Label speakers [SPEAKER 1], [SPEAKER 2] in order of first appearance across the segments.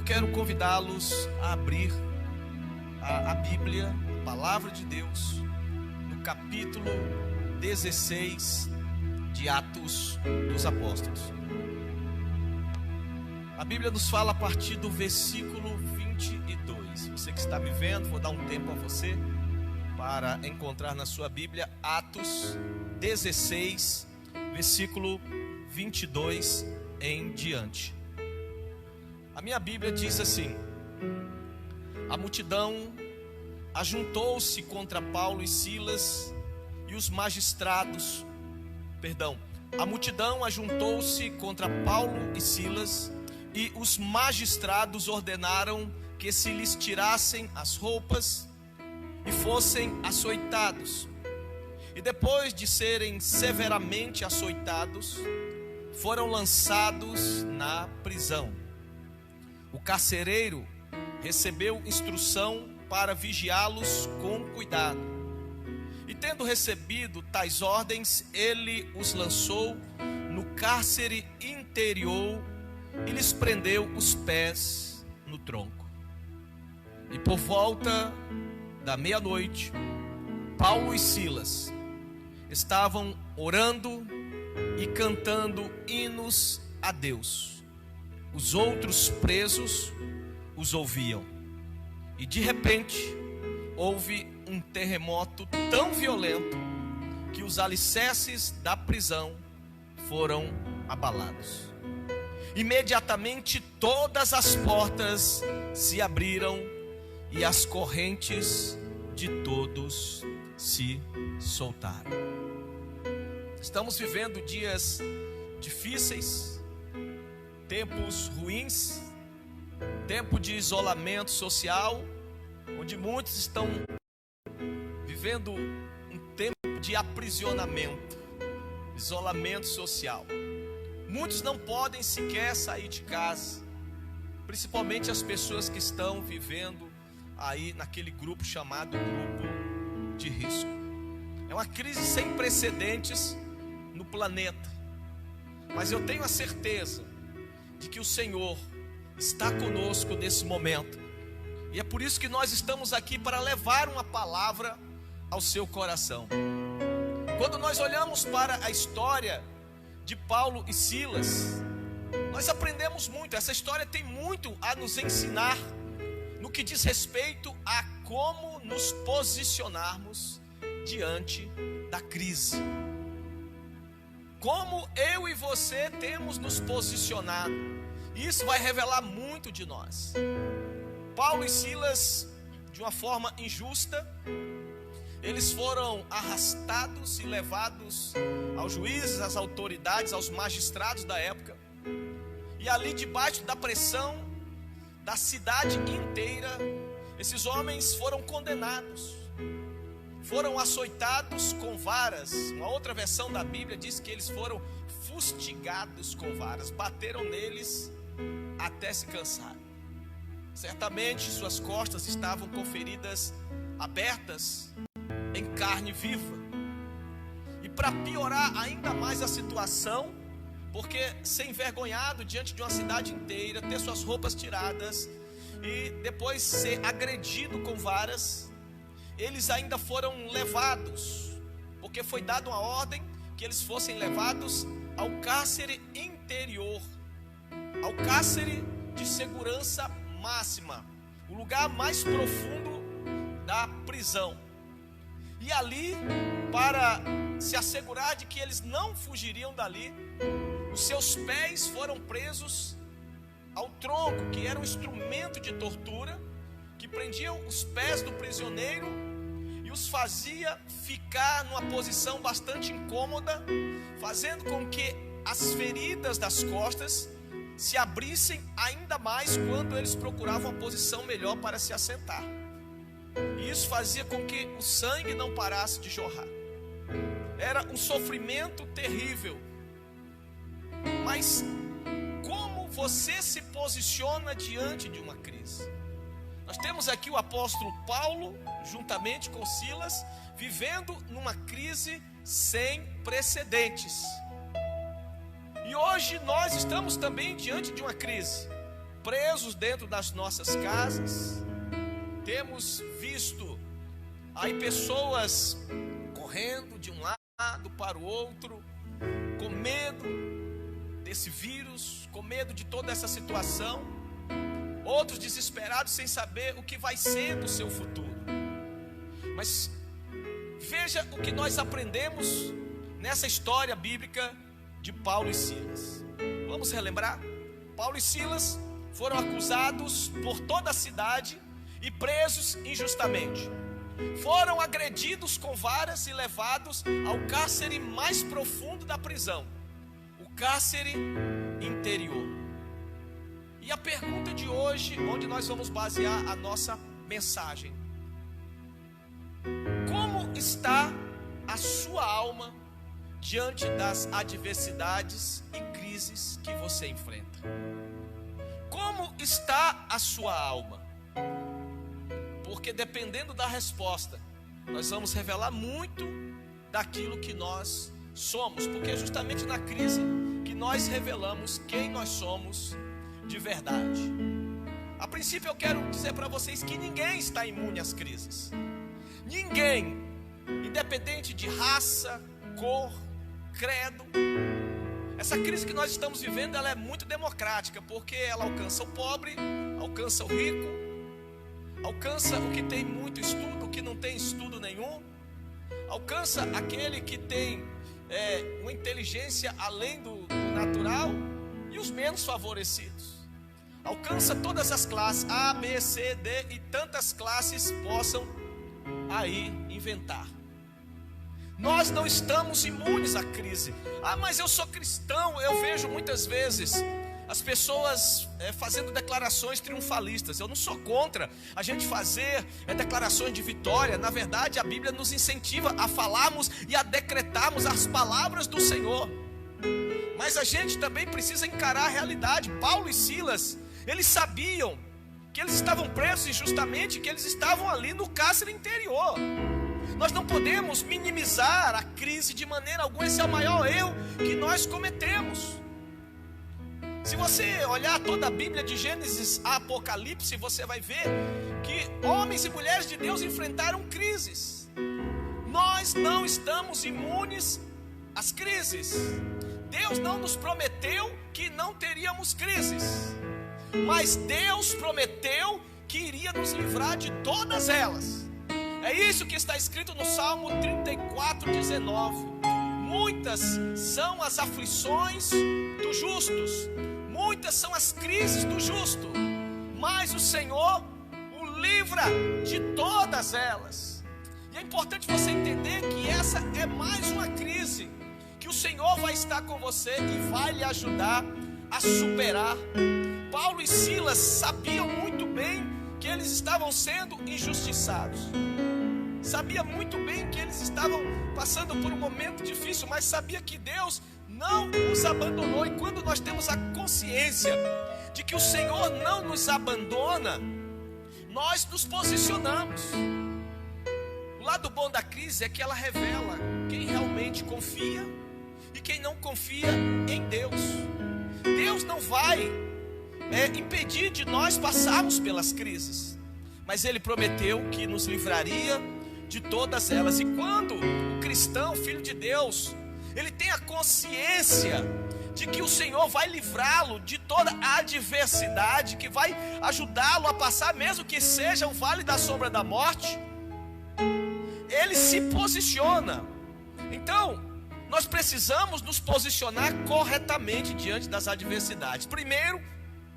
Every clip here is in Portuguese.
[SPEAKER 1] Eu quero convidá-los a abrir a Bíblia, a Palavra de Deus, no capítulo 16 de Atos dos Apóstolos. A Bíblia nos fala a partir do versículo 22. Você que está me vendo, vou dar um tempo a você para encontrar na sua Bíblia Atos 16, versículo 22 em diante. A minha Bíblia diz assim: a multidão ajuntou-se contra Paulo e Silas e os magistrados, a multidão ajuntou-se contra Paulo e Silas e os magistrados ordenaram que se lhes tirassem as roupas e fossem açoitados. E depois de serem severamente açoitados, foram lançados na prisão. O carcereiro recebeu instrução para vigiá-los com cuidado. E tendo recebido tais ordens, ele os lançou no cárcere interior e lhes prendeu os pés no tronco. E por volta da meia-noite, Paulo e Silas estavam orando e cantando hinos a Deus. Os outros presos os ouviam. E de repente, houve um terremoto tão violento que os alicerces da prisão foram abalados. Imediatamente todas as portas se abriram e as correntes de todos se soltaram. Estamos vivendo dias difíceis, tempos ruins, tempo de isolamento social, onde muitos estão vivendo um tempo de aprisionamento, isolamento social. Muitos não podem sequer sair de casa, principalmente as pessoas que estão vivendo aí naquele grupo chamado grupo de risco. É uma crise sem precedentes no planeta, mas eu tenho a certeza de que o Senhor está conosco nesse momento, e é por isso que nós estamos aqui para levar uma palavra ao seu coração. Quando nós olhamos para a história de Paulo e Silas, nós aprendemos muito. Essa história tem muito a nos ensinar no que diz respeito a como nos posicionarmos diante da crise. Como eu e você temos nos posicionado, isso vai revelar muito de nós. Paulo e Silas, de uma forma injusta, eles foram arrastados e levados aos juízes, às autoridades, aos magistrados da época. E ali, debaixo da pressão da cidade inteira, esses homens foram condenados, foram açoitados com varas. Uma outra versão da Bíblia diz que eles foram fustigados com varas, bateram neles até se cansar. Certamente suas costas estavam com feridas abertas em carne viva. E para piorar ainda mais a situação, porque ser envergonhado diante de uma cidade inteira, ter suas roupas tiradas e depois ser agredido com varas, eles ainda foram levados, porque foi dada uma ordem que eles fossem levados ao cárcere interior, ao cárcere de segurança máxima, o lugar mais profundo da prisão. E ali, para se assegurar de que eles não fugiriam dali, os seus pés foram presos ao tronco, que era um instrumento de tortura, que prendiam os pés do prisioneiro e os fazia ficar numa posição bastante incômoda, fazendo com que as feridas das costas se abrissem ainda mais quando eles procuravam uma posição melhor para se assentar. E isso fazia com que o sangue não parasse de jorrar. Era um sofrimento terrível. Mas como você se posiciona diante de uma crise? Nós temos aqui o apóstolo Paulo, juntamente com Silas, vivendo numa crise sem precedentes. E hoje nós estamos também diante de uma crise. presos dentro das nossas casas. Temos visto aí pessoas correndo de um lado para o outro, com medo desse vírus, com medo de toda essa situação. Outros desesperados sem saber o que vai ser do seu futuro. Mas veja o que nós aprendemos nessa história bíblica de Paulo e Silas. Vamos relembrar? Paulo e Silas foram acusados por toda a cidade e presos injustamente. Foram agredidos com varas e levados ao cárcere mais profundo da prisão, o cárcere interior. E a pergunta de hoje, onde nós vamos basear a nossa mensagem: como está a sua alma diante das adversidades e crises que você enfrenta? Como está a sua alma? Porque dependendo da resposta, nós vamos revelar muito daquilo que nós somos. Porque é justamente na crise que nós revelamos quem nós somos de verdade. A princípio eu quero dizer para vocês que ninguém está imune às crises. Ninguém, independente de raça, cor, credo. Essa crise que nós estamos vivendo, ela é muito democrática, porque ela alcança o pobre, alcança o rico, alcança o que tem muito estudo, o que não tem estudo nenhum, alcança aquele que tem uma inteligência além do natural e os menos favorecidos. Alcança todas as classes, A, B, C, D e tantas classes possam aí inventar. Nós não estamos imunes à crise. Ah, mas eu sou cristão. Eu vejo muitas vezes as pessoas fazendo declarações triunfalistas. Eu não sou contra a gente fazer declarações de vitória. Na verdade, a Bíblia nos incentiva a falarmos e a decretarmos as palavras do Senhor. Mas a gente também precisa encarar a realidade. Paulo e Silas, eles sabiam que eles estavam presos injustamente, que eles estavam ali no cárcere interior. Nós não podemos minimizar a crise de maneira alguma. Esse é o maior erro que nós cometemos. Se você olhar toda a Bíblia de Gênesis a Apocalipse, você vai ver que homens e mulheres de Deus enfrentaram crises. Nós não estamos imunes às crises. Deus não nos prometeu que não teríamos crises, mas Deus prometeu que iria nos livrar de todas elas. É isso que está escrito no Salmo 34:19. Muitas são as aflições dos justos, muitas são as crises do justo, mas o Senhor o livra de todas elas. E é importante você entender que essa é mais uma crise que o Senhor vai estar com você e vai lhe ajudar a superar. Paulo e Silas sabiam muito bem que eles estavam sendo injustiçados. Sabia muito bem que eles estavam passando por um momento difícil, mas sabia que Deus não os abandonou. E quando nós temos a consciência de que o Senhor não nos abandona, nós nos posicionamos. O lado bom da crise é que ela revela quem realmente confia e quem não confia em Deus. Deus não vai impedir de nós passarmos pelas crises, mas Ele prometeu que nos livraria de todas elas. E quando o cristão, filho de Deus, ele tem a consciência de que o Senhor vai livrá-lo de toda a adversidade, que vai ajudá-lo a passar, mesmo que seja o vale da sombra da morte, ele se posiciona. Então, nós precisamos nos posicionar corretamente diante das adversidades. Primeiro,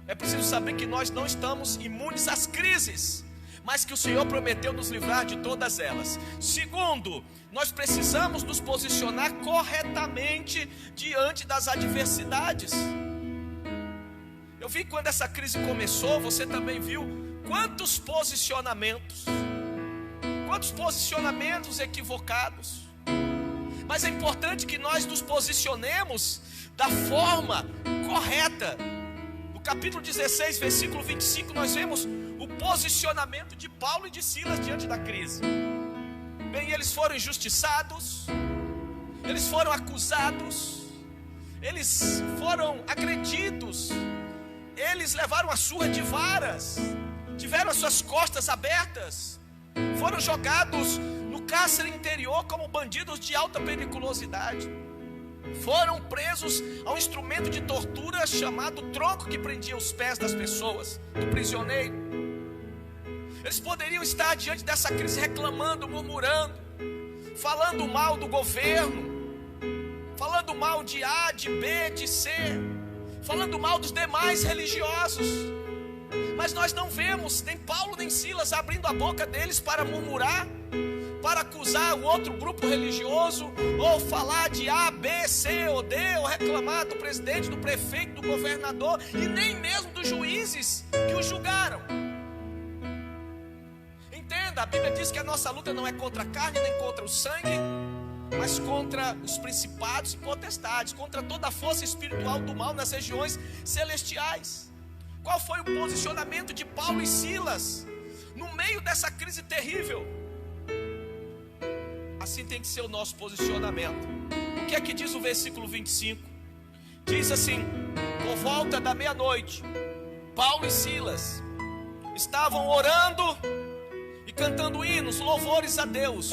[SPEAKER 1] é preciso saber que nós não estamos imunes às crises, mas que o Senhor prometeu nos livrar de todas elas. Segundo, nós precisamos nos posicionar corretamente diante das adversidades. Eu vi quando essa crise começou, você também viu quantos posicionamentos equivocados. Mas é importante que nós nos posicionemos da forma correta. No capítulo 16, versículo 25, nós vemos o posicionamento de Paulo e de Silas diante da crise. Bem, eles foram injustiçados, eles foram acusados, eles foram agredidos eles levaram a surra de varas, tiveram as suas costas abertas, foram jogados no cárcere interior como bandidos de alta periculosidade, foram presos a um instrumento de tortura chamado tronco, que prendia os pés das pessoas, do prisioneiro. Eles poderiam estar diante dessa crise reclamando, murmurando, falando mal do governo, falando mal de A, de B, de C, falando mal dos demais religiosos. Mas nós não vemos nem Paulo nem Silas abrindo a boca deles para murmurar, para acusar o outro grupo religioso, ou falar de A, B, C ou D, ou reclamar do presidente, do prefeito, do governador, e nem mesmo dos juízes que o julgaram. Entenda, a Bíblia diz que a nossa luta não é contra a carne nem contra o sangue, mas contra os principados e potestades, contra toda a força espiritual do mal nas regiões celestiais. Qual foi o posicionamento de Paulo e Silas no meio dessa crise terrível? Assim tem que ser o nosso posicionamento. O que é que diz o versículo 25? Diz assim: por volta da meia-noite, Paulo e Silas estavam orando e cantando hinos, louvores a Deus.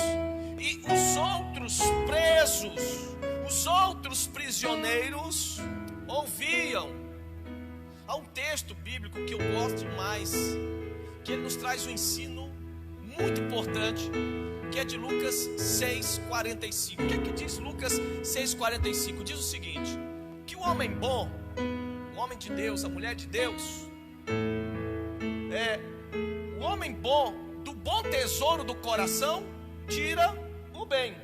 [SPEAKER 1] E os outros presos, os outros prisioneiros ouviam. Há um texto bíblico que eu gosto demais, que ele nos traz um ensino muito importante, que é de Lucas 6,45. O que é que diz Lucas 6,45? Diz o seguinte: que o homem bom, o homem de Deus, a mulher de Deus, o homem bom, do bom tesouro do coração, tira o bem,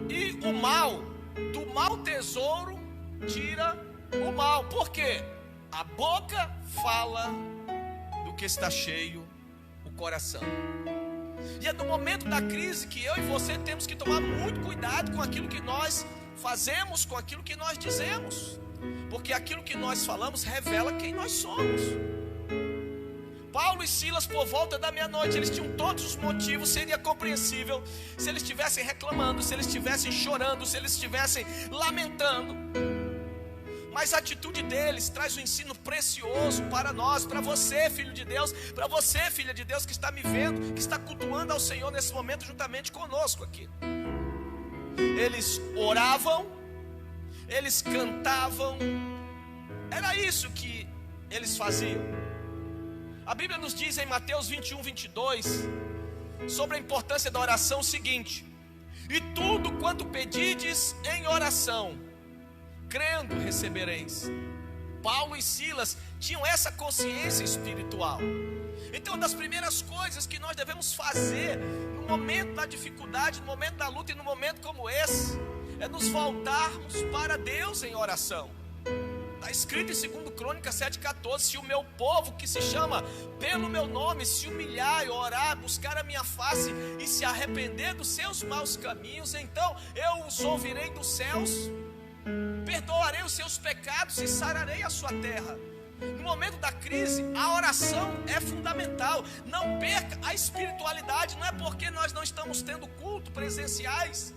[SPEAKER 1] e o mal, do mau tesouro, tira o mal. Por quê? A boca fala do que está cheio o coração. E é no momento da crise que eu e você temos que tomar muito cuidado com aquilo que nós fazemos, com aquilo que nós dizemos, porque aquilo que nós falamos revela quem nós somos. Paulo e Silas, por volta da meia-noite, eles tinham todos os motivos. Seria compreensível se eles estivessem reclamando, se eles estivessem chorando, se eles estivessem lamentando. Mas a atitude deles traz um ensino precioso para nós, para você, filho de Deus, para você, filha de Deus, que está me vendo, que está cultuando ao Senhor nesse momento juntamente conosco aqui. Eles oravam, eles cantavam, era isso que eles faziam. A Bíblia nos diz em Mateus 21, 22, sobre a importância da oração, o seguinte: e tudo quanto pedides em oração, crendo, recebereis. Paulo e Silas tinham essa consciência espiritual. Então, uma das primeiras coisas que nós devemos fazer no momento da dificuldade, no momento da luta e no momento como esse, é nos voltarmos para Deus em oração. Está escrito em 2 Crônicas 7,14: se o meu povo, que se chama pelo meu nome, se humilhar e orar, buscar a minha face e se arrepender dos seus maus caminhos, então eu os ouvirei dos céus, perdoarei os seus pecados e sararei a sua terra. No momento da crise, a oração é fundamental. Não perca a espiritualidade. Não é porque nós não estamos tendo culto presenciais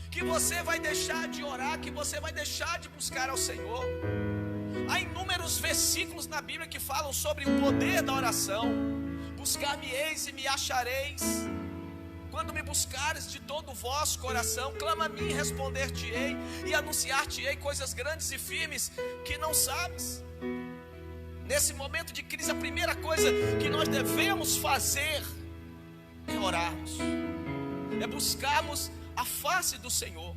[SPEAKER 1] que você vai deixar de orar, que você vai deixar de buscar ao Senhor. Há inúmeros versículos na Bíblia que falam sobre o poder da oração. Buscar-me-eis e me achareis, quando me buscares de todo o vosso coração. Clama a mim e responder-te-ei, e anunciar-te-ei coisas grandes e firmes que não sabes. Nesse momento de crise, a primeira coisa que nós devemos fazer é orarmos, é buscarmos a face do Senhor.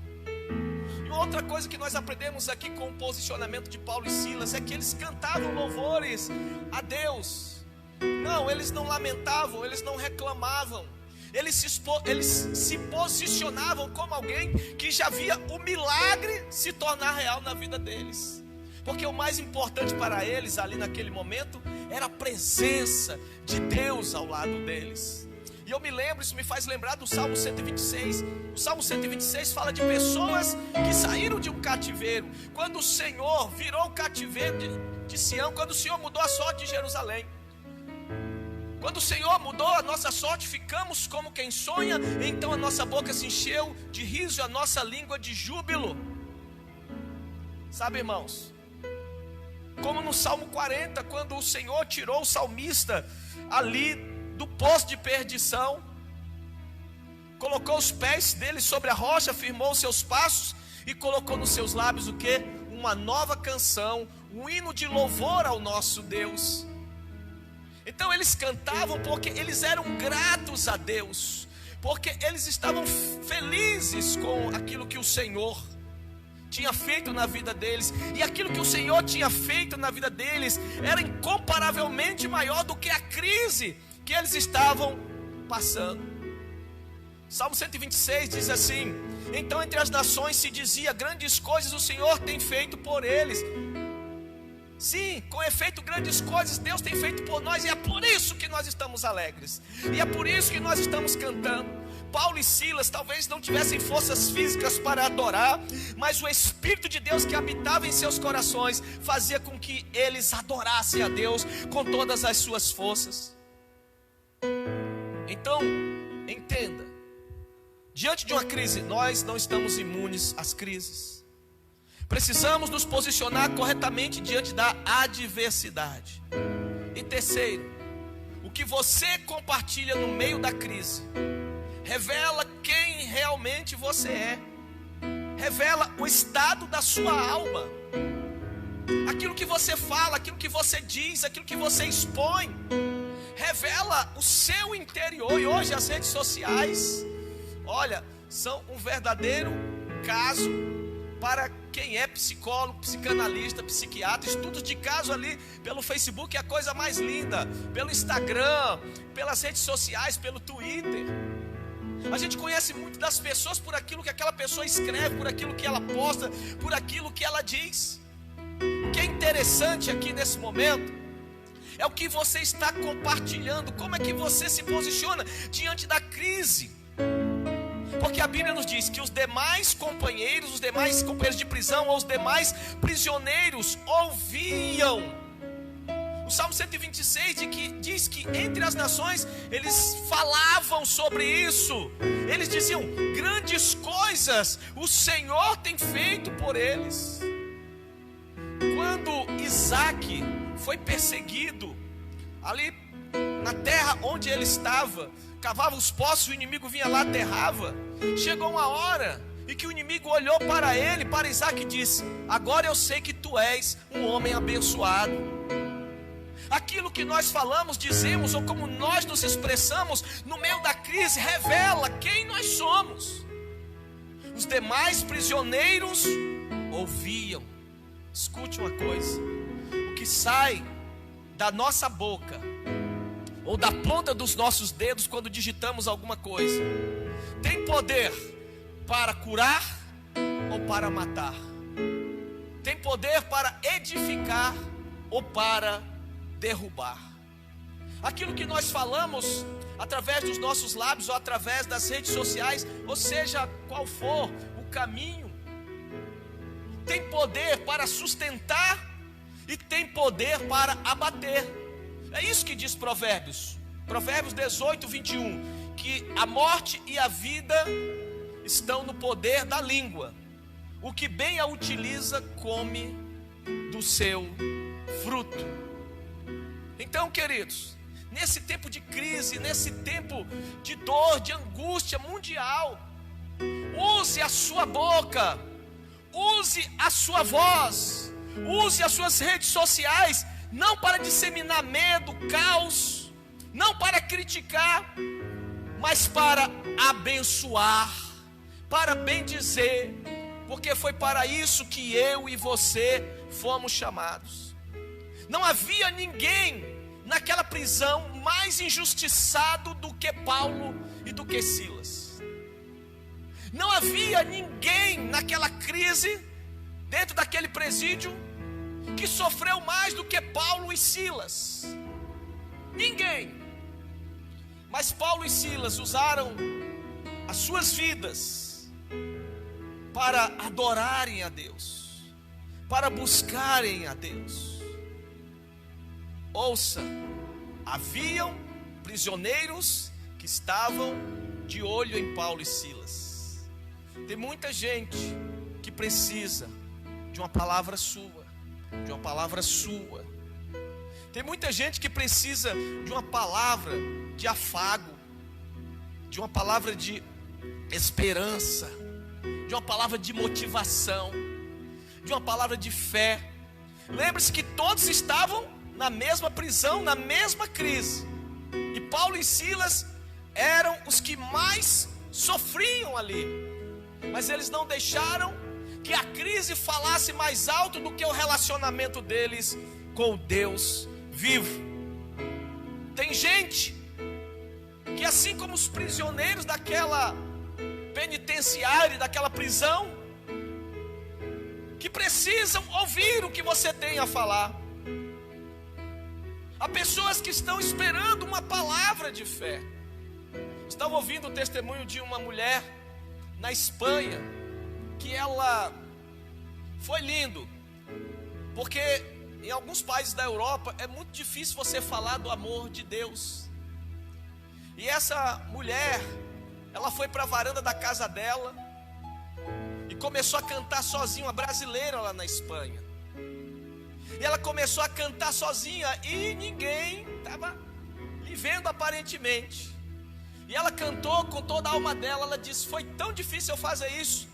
[SPEAKER 1] E outra coisa que nós aprendemos aqui com o posicionamento de Paulo e Silas é que eles cantavam louvores a Deus. Não, eles não lamentavam, eles não reclamavam. Eles se posicionavam como alguém que já via o milagre se tornar real na vida deles. Porque o mais importante para eles ali naquele momento era a presença de Deus ao lado deles. E eu me lembro, isso me faz lembrar do Salmo 126. O Salmo 126 fala de pessoas que saíram de um cativeiro, quando o Senhor virou o cativeiro de Sião, quando o Senhor mudou a sorte de Jerusalém. Quando o Senhor mudou a nossa sorte, ficamos como quem sonha. Então a nossa boca se encheu de riso, a nossa língua de júbilo. Sabe, irmãos, como no Salmo 40, quando o Senhor tirou o salmista ali do poço de perdição, colocou os pés dele sobre a rocha, firmou os seus passos e colocou nos seus lábios o quê? Uma nova canção, um hino de louvor ao nosso Deus. Então eles cantavam porque eles eram gratos a Deus, porque eles estavam felizes com aquilo que o Senhor tinha feito na vida deles, e aquilo que o Senhor tinha feito na vida deles era incomparavelmente maior do que a crise que eles estavam passando. Salmo 126 diz assim: então entre as nações se dizia, grandes coisas o Senhor tem feito por eles. Sim, com efeito, grandes coisas Deus tem feito por nós, e é por isso que nós estamos alegres, e é por isso que nós estamos cantando. Paulo e Silas talvez não tivessem forças físicas para adorar, mas o Espírito de Deus que habitava em seus corações fazia com que eles adorassem a Deus com todas as suas forças. Então, entenda, diante de uma crise, nós não estamos imunes às crises. Precisamos nos posicionar corretamente diante da adversidade. E terceiro, o que você compartilha no meio da crise revela quem realmente você é, revela o estado da sua alma. Aquilo que você fala, aquilo que você diz, aquilo que você expõe, revela o seu interior. E hoje as redes sociais, olha, são um verdadeiro caso para quem é psicólogo, psicanalista, psiquiatra. Estudos de caso ali pelo Facebook é a coisa mais linda, pelo Instagram, pelas redes sociais, pelo Twitter. A gente conhece muito das pessoas por aquilo que aquela pessoa escreve, por aquilo que ela posta, por aquilo que ela diz. O que é interessante aqui nesse momento é o que você está compartilhando, como é que você se posiciona diante da crise. Porque a Bíblia nos diz que os demais companheiros de prisão, ou os demais prisioneiros ouviam. O Salmo 126 diz que entre as nações eles falavam sobre isso. Eles diziam, grandes coisas o Senhor tem feito por eles. Quando Isaac foi perseguido ali na terra onde ele estava, cavava os poços, o inimigo vinha lá, aterrava. Chegou uma hora em que o inimigo olhou para ele, para Isaac, e disse: agora eu sei que tu és um homem abençoado. Aquilo que nós falamos, dizemos, ou como nós nos expressamos no meio da crise, revela quem nós somos. Os demais prisioneiros ouviam. Escute uma coisa: o que sai da nossa boca, ou da ponta dos nossos dedos quando digitamos alguma coisa, tem poder para curar ou para matar. Tem poder para edificar ou para derrubar. Aquilo que nós falamos através dos nossos lábios ou através das redes sociais, ou seja, qual for o caminho, tem poder para sustentar e tem poder para abater. É isso que diz Provérbios 18, 21, que a morte e a vida estão no poder da língua. O que bem a utiliza come do seu fruto. Então, queridos, nesse tempo de crise, nesse tempo de dor, de angústia mundial, use a sua boca, use a sua voz, use as suas redes sociais, não para disseminar medo, caos, não para criticar, mas para abençoar, para bendizer, porque foi para isso que eu e você fomos chamados. Não havia ninguém naquela prisão mais injustiçado do que Paulo e do que Silas. Não havia ninguém naquela crise, dentro daquele presídio, que sofreu mais do que Paulo e Silas. Ninguém. Mas Paulo e Silas usaram as suas vidas para adorarem a Deus, para buscarem a Deus. Ouça, haviam prisioneiros que estavam de olho em Paulo e Silas. Tem muita gente que precisa de uma palavra sua, de uma palavra sua. Tem muita gente que precisa de uma palavra de afago, de uma palavra de esperança, de uma palavra de motivação, de uma palavra de fé. Lembre-se que todos estavam na mesma prisão, na mesma crise. E Paulo e Silas eram os que mais sofriam ali. Mas eles não deixaram que a crise falasse mais alto do que o relacionamento deles com o Deus vivo. Tem gente que, assim como os prisioneiros daquela penitenciária, daquela prisão, que precisam ouvir o que você tem a falar. Há pessoas que estão esperando uma palavra de fé. Estava ouvindo o testemunho de uma mulher na Espanha, que ela foi lindo, porque em alguns países da Europa é muito difícil você falar do amor de Deus. E essa mulher, ela foi para a varanda da casa dela e começou a cantar sozinha, uma brasileira lá na Espanha. E ela começou a cantar sozinha e ninguém estava lhe vendo aparentemente. E ela cantou com toda a alma dela. Ela disse: foi tão difícil eu fazer isso.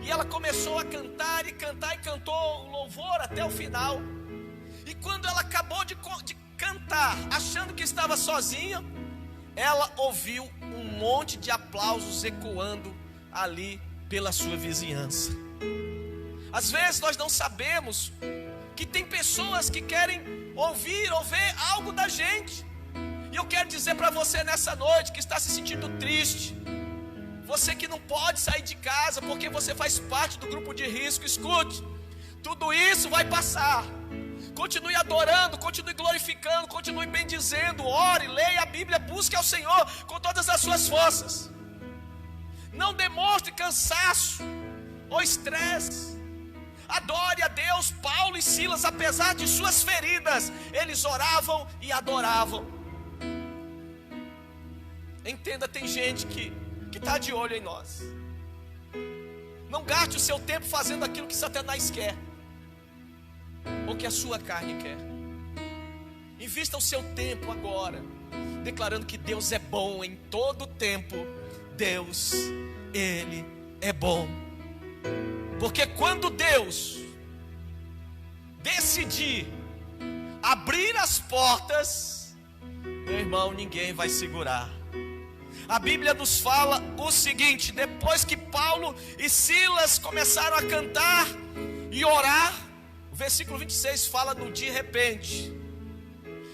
[SPEAKER 1] E ela começou a cantar e cantar e cantou o louvor até o final. E quando ela acabou de cantar, achando que estava sozinha, ela ouviu um monte de aplausos ecoando ali pela sua vizinhança. Às vezes nós não sabemos que tem pessoas que querem ouvir ou ver algo da gente. E eu quero dizer para você nessa noite que está se sentindo triste, você que não pode sair de casa porque você faz parte do grupo de risco, escute, tudo isso vai passar. Continue adorando, continue glorificando, continue bendizendo, ore, leia a Bíblia, busque ao Senhor com todas as suas forças. Não demonstre cansaço ou estresse. Adore a Deus. Paulo e Silas, apesar de suas feridas, eles oravam e adoravam. Entenda, tem gente que está de olho em nós. Não gaste o seu tempo fazendo aquilo que Satanás quer, ou que a sua carne quer. Invista o seu tempo agora, declarando que Deus é bom em todo tempo. Deus, Ele é bom. Porque quando Deus decidir abrir as portas, meu irmão, ninguém vai segurar. A Bíblia nos fala o seguinte: depois que Paulo e Silas começaram a cantar e orar, o versículo 26 fala no de repente.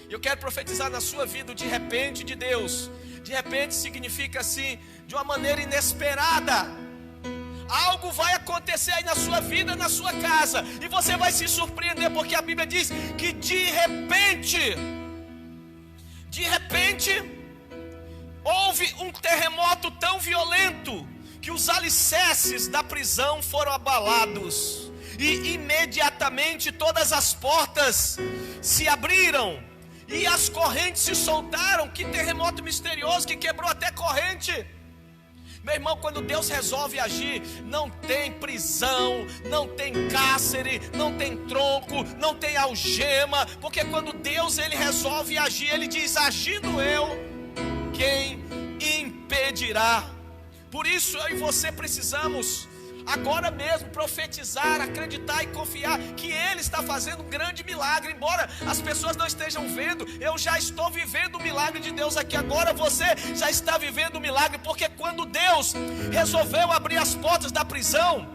[SPEAKER 1] Eu quero profetizar na sua vida o de repente de Deus. De repente significa assim, de uma maneira inesperada. Algo vai acontecer aí na sua vida, na sua casa, e você vai se surpreender, porque a Bíblia diz que de repente, houve um terremoto tão violento que os alicerces da prisão foram abalados. E imediatamente todas as portas se abriram e as correntes se soltaram. Que terremoto misterioso que quebrou até corrente. Meu irmão, quando Deus resolve agir, não tem prisão, não tem cárcere, não tem tronco, não tem algema. Porque quando Deus ele resolve agir, Ele diz: agindo eu, quem impedirá? Por isso eu e você precisamos agora mesmo profetizar, acreditar e confiar que Ele está fazendo um grande milagre. Embora as pessoas não estejam vendo, eu já estou vivendo o milagre de Deus aqui agora. Você já está vivendo o milagre, porque quando Deus resolveu abrir as portas da prisão,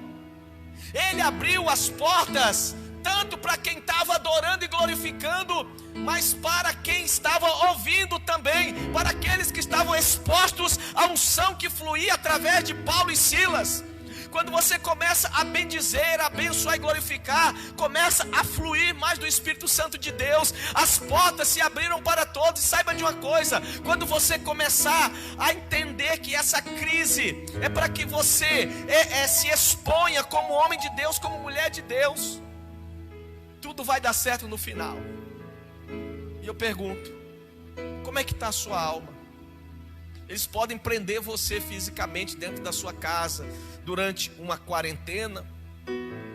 [SPEAKER 1] Ele abriu as portas tanto para quem estava adorando e glorificando, mas para quem estava ouvindo também, para aqueles que estavam expostos à unção que fluía através de Paulo e Silas. Quando você começa a bendizer, a abençoar e glorificar, começa a fluir mais do Espírito Santo de Deus. As portas se abriram para todos. E saiba de uma coisa: quando você começar a entender que essa crise é para que você se exponha como homem de Deus, como mulher de Deus, tudo vai dar certo no final. E eu pergunto: como é que está a sua alma? Eles podem prender você fisicamente dentro da sua casa durante uma quarentena,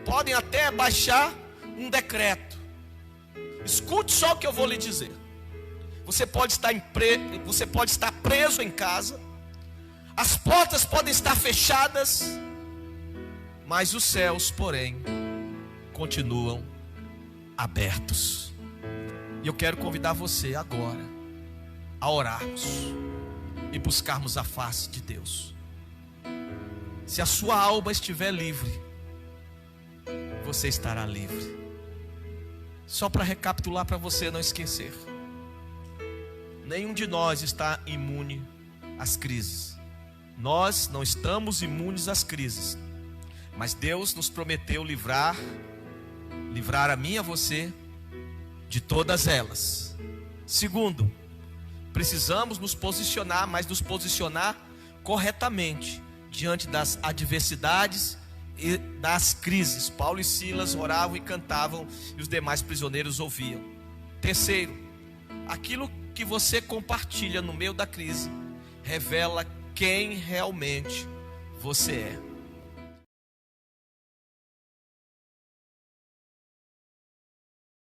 [SPEAKER 1] podem até baixar um decreto. Escute só o que eu vou lhe dizer. Você pode estar preso em casa, as portas podem estar fechadas, mas os céus, porém, continuam abertos. E eu quero convidar você agora a orarmos e buscarmos a face de Deus. Se a sua alma estiver livre, você estará livre. Só para recapitular, para você não esquecer: nenhum de nós está imune às crises. Nós não estamos imunes às crises, mas Deus nos prometeu livrar a mim e a você de todas elas. Segundo, precisamos nos posicionar, mas nos posicionar corretamente diante das adversidades e das crises. Paulo e Silas oravam e cantavam, e os demais prisioneiros ouviam. Terceiro, aquilo que você compartilha no meio da crise revela quem realmente você é.